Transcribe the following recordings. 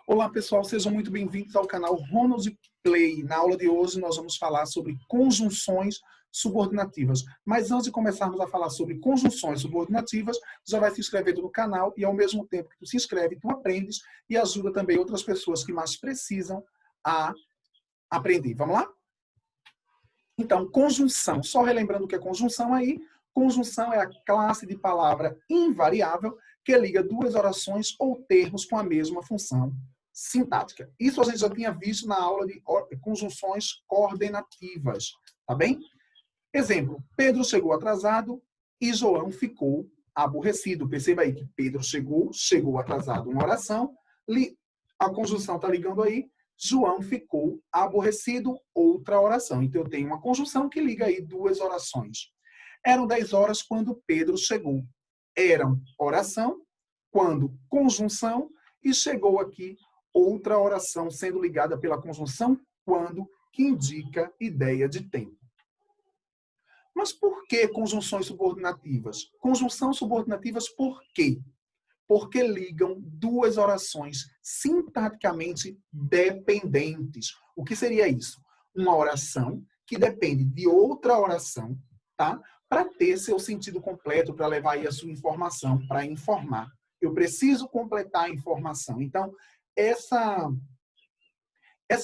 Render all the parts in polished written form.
Olá pessoal, sejam muito bem-vindos ao canal Ronald Play. Na aula de hoje nós vamos falar sobre conjunções subordinativas. Mas antes de começarmos a falar sobre conjunções subordinativas, já vai se inscrevendo no canal e ao mesmo tempo que tu se inscreve, tu aprendes e ajuda também outras pessoas que mais precisam a aprender. Vamos lá? Então, conjunção. Só relembrando o que é conjunção aí. Conjunção é a classe de palavra invariável que liga duas orações ou termos com a mesma função sintática. Isso a gente já tinha visto na aula de conjunções coordenativas, tá bem? Exemplo, Pedro chegou atrasado e João ficou aborrecido. Perceba aí que Pedro chegou atrasado, uma oração, a conjunção está ligando aí, João ficou aborrecido, outra oração. Então eu tenho uma conjunção que liga aí duas orações. Eram 10 horas quando Pedro chegou. Eram oração, quando conjunção, e chegou aqui outra oração sendo ligada pela conjunção quando, que indica ideia de tempo. Mas por que conjunções subordinativas? Conjunções subordinativas por quê? Porque ligam duas orações sintaticamente dependentes. O que seria isso? Uma oração que depende de outra oração, tá? Para ter seu sentido completo, para levar aí a sua informação, para informar. Eu preciso completar a informação. Então, essa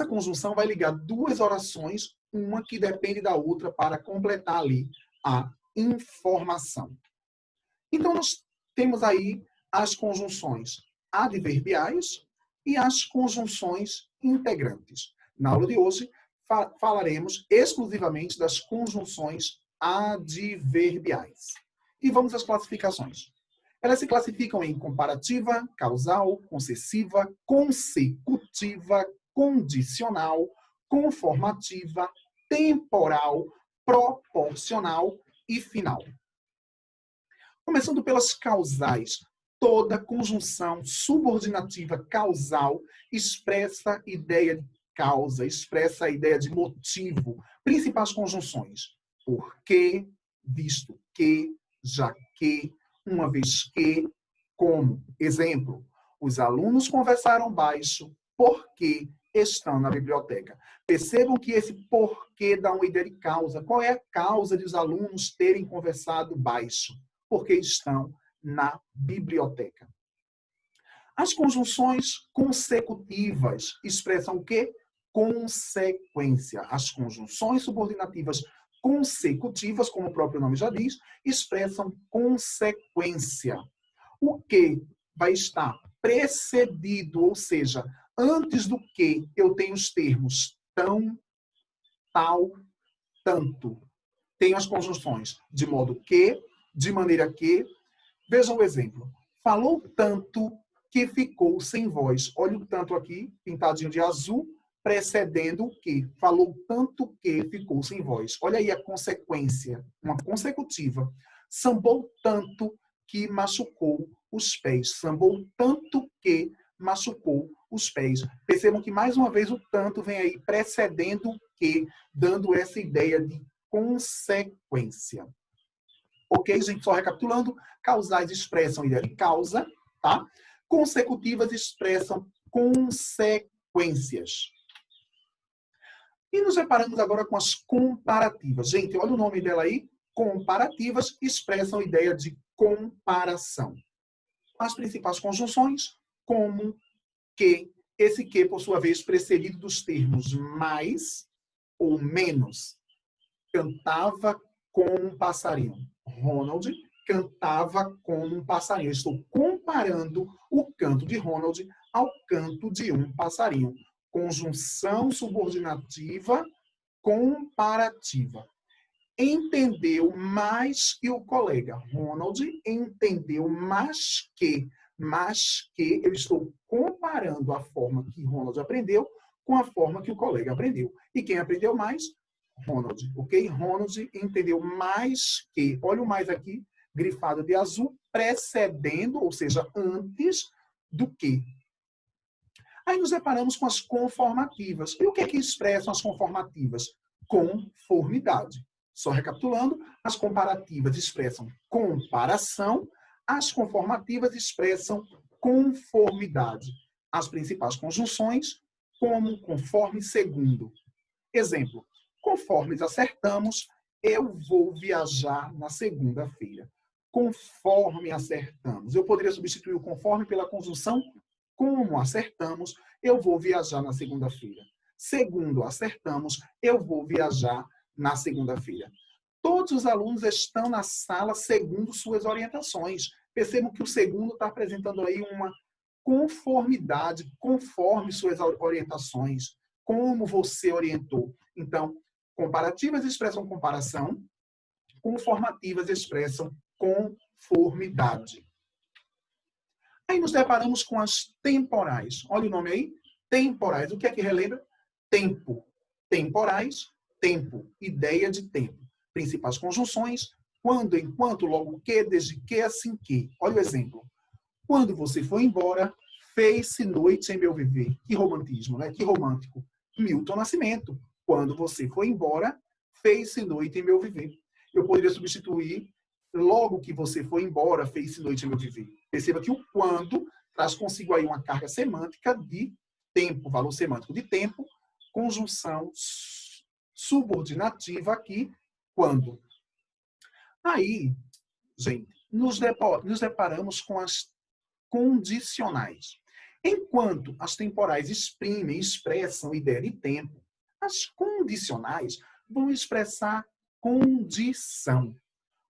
conjunção vai ligar duas orações, uma que depende da outra, para completar ali a informação. Então, nós temos aí as conjunções adverbiais e as conjunções integrantes. Na aula de hoje, falaremos exclusivamente das conjunções adverbiais. E vamos às classificações. Elas se classificam em comparativa, causal, concessiva, consecutiva, condicional, conformativa, temporal, proporcional e final. Começando pelas causais. Toda conjunção subordinativa causal expressa a ideia de causa, expressa a ideia de motivo. Principais conjunções. Porque, visto que, já que, uma vez que, como. Exemplo, os alunos conversaram baixo porque estão na biblioteca. Percebam que esse porquê dá uma ideia de causa. Qual é a causa de os alunos terem conversado baixo? Porque estão na biblioteca. As conjunções consecutivas expressam o quê? Consequência. As conjunções subordinativas consecutivas, como o próprio nome já diz, expressam consequência. O que vai estar precedido, ou seja, antes do que eu tenho os termos tão, tal, tanto. Tenho as conjunções de modo que, de maneira que. Vejam o exemplo. Falou tanto que ficou sem voz. Olha o tanto aqui, pintadinho de azul, precedendo o que. Falou tanto que ficou sem voz. Olha aí a consequência, uma consecutiva. Sambou tanto que machucou os pés. Sambou tanto que machucou os pés. Percebam que, mais uma vez, o tanto vem aí precedendo o que, dando essa ideia de consequência. Ok, gente? Só recapitulando, causais expressam ideia de causa, tá? Consecutivas expressam consequências. E nos deparamos agora com as comparativas. Gente, olha o nome dela aí. Comparativas expressam ideia de comparação. As principais conjunções, como, que, esse que, por sua vez, precedido dos termos mais ou menos. Cantava como um passarinho. Ronald cantava como um passarinho. Eu estou comparando o canto de Ronald ao canto de um passarinho. Conjunção subordinativa comparativa. Entendeu mais que o colega. Ronald entendeu mais que eu estou comparando a forma que Ronald aprendeu com a forma que o colega aprendeu. E quem aprendeu mais? Ronald, ok? Ronald entendeu mais que, olha o mais aqui, grifado de azul, precedendo, ou seja, antes do que. Aí nos deparamos com as conformativas. E o que é que expressam as conformativas? Conformidade. Só recapitulando, as comparativas expressam comparação, as conformativas expressam conformidade. as principais conjunções como, conforme, segundo. Exemplo, conforme acertamos, eu vou viajar na segunda-feira. Conforme acertamos. Eu poderia substituir o conforme pela conjunção como acertamos, eu vou viajar na segunda-feira. Segundo acertamos, eu vou viajar na segunda-feira. Todos os alunos estão na sala segundo suas orientações. Percebam que o segundo está apresentando aí uma conformidade, conforme suas orientações, como você orientou. Então, comparativas expressam comparação, conformativas expressam conformidade. Aí nos deparamos com as temporais. Olha o nome aí, temporais. O que é que relembra? Tempo. Temporais, tempo. Ideia de tempo. Principais conjunções, quando, enquanto, logo que, desde que, assim que. Olha o exemplo. Quando você foi embora, fez-se noite em meu viver. Que romantismo, né? Que romântico. Milton Nascimento. Quando você foi embora, fez-se noite em meu viver. Eu poderia substituir logo que você foi embora, fez-se noite em meu viver. Perceba que o quando traz consigo aí uma carga semântica de tempo, valor semântico de tempo, conjunção subordinativa aqui, quando. Aí, gente, nos deparamos com as condicionais. Enquanto as temporais exprimem, expressam ideia de tempo, as condicionais vão expressar condição.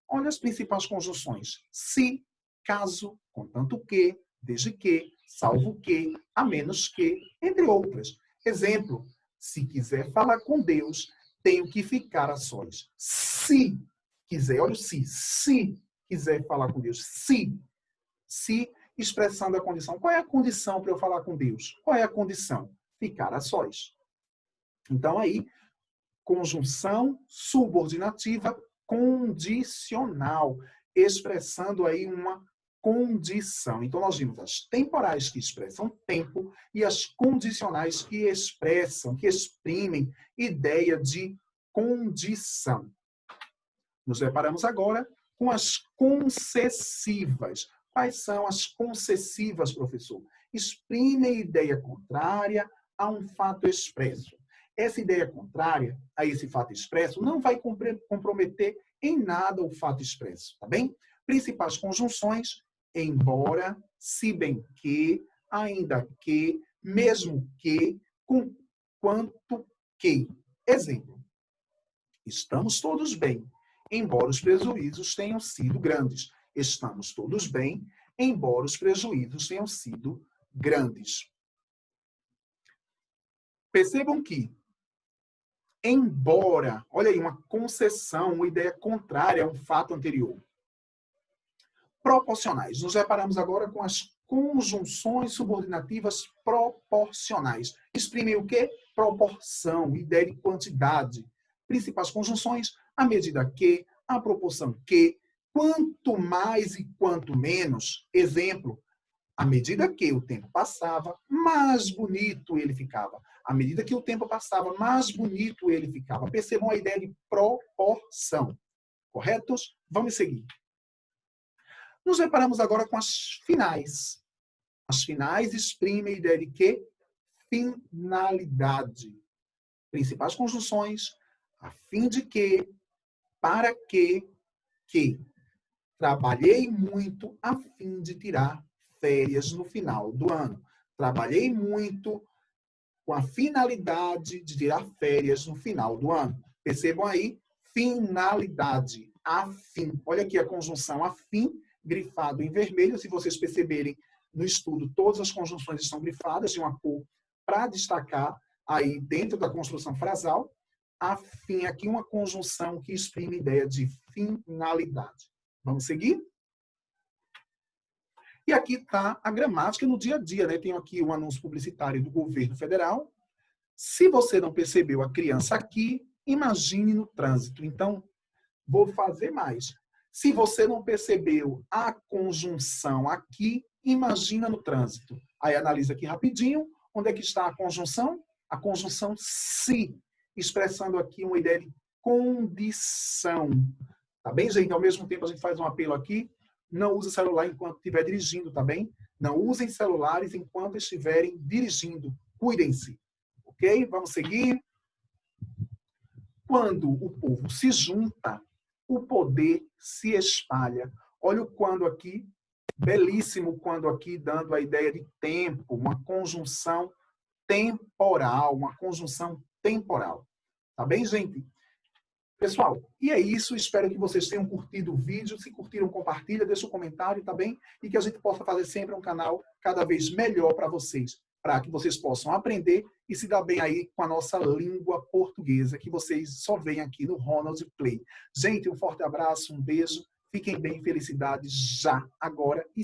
Olha as principais conjunções. Se, caso, contanto que, desde que, salvo que, a menos que, entre outras. Exemplo, se quiser falar com Deus, tenho que ficar a sós. Se quiser, olha o se quiser falar com Deus, se expressando a condição. Qual é a condição para eu falar com Deus? Qual é a condição? Ficar a sós. Então aí, conjunção subordinativa condicional, expressando aí uma condição. Então, nós vimos as temporais que expressam tempo e as condicionais que expressam, que exprimem ideia de condição. Nos deparamos agora com as concessivas. Quais são as concessivas, professor? Exprimem ideia contrária a um fato expresso. Essa ideia contrária a esse fato expresso não vai comprometer em nada o fato expresso, tá bem? Principais conjunções, embora, se bem que, ainda que, mesmo que, com quanto que. Exemplo, estamos todos bem, embora os prejuízos tenham sido grandes. Estamos todos bem, embora os prejuízos tenham sido grandes. Percebam que embora, olha aí, uma concessão, uma ideia contrária a um fato anterior. Proporcionais. Nos deparamos agora com as conjunções subordinativas proporcionais. Exprimem o quê? Proporção, ideia de quantidade. Principais conjunções, a medida que, a proporção que, quanto mais e quanto menos. Exemplo, à medida que o tempo passava, mais bonito ele ficava. À medida que o tempo passava, mais bonito ele ficava. Percebam a ideia de proporção. Corretos? Vamos seguir. Nos deparamos agora com as finais. As finais exprimem a ideia de quê? Finalidade. Principais conjunções, a fim de que, para que. Trabalhei muito a fim de tirar férias no final do ano. Trabalhei muito com a finalidade de tirar férias no final do ano. Percebam aí, finalidade, a fim. Olha aqui a conjunção a fim, grifado em vermelho. Se vocês perceberem no estudo, todas as conjunções estão grifadas de uma cor para destacar aí dentro da construção frasal. A fim, aqui uma conjunção que exprime a ideia de finalidade. Vamos seguir? E aqui está a gramática no dia a dia, né? Tenho aqui um anúncio publicitário do governo federal. Se você não percebeu a criança aqui, imagine no trânsito. Então, vou fazer mais. Se você não percebeu a conjunção aqui, imagina no trânsito. Aí analisa aqui rapidinho. Onde é que está a conjunção? A conjunção se, expressando aqui uma ideia de condição. Tá bem, gente? Ao mesmo tempo, a gente faz um apelo aqui. Não use o celular enquanto estiver dirigindo, tá bem? Não usem celulares enquanto estiverem dirigindo. Cuidem-se. Ok? Vamos seguir. Quando o povo se junta, o poder se espalha. Olha o quando aqui, belíssimo quando aqui, dando a ideia de tempo, uma conjunção temporal, uma conjunção temporal. Tá bem, gente? Pessoal, e é isso. Espero que vocês tenham curtido o vídeo. Se curtiram, compartilha, deixa um comentário, tá bem? E que a gente possa fazer sempre um canal cada vez melhor para vocês, para que vocês possam aprender e se dar bem aí com a nossa língua portuguesa, que vocês só veem aqui no Ronald Play. Gente, um forte abraço, um beijo. Fiquem bem, felicidades já, agora e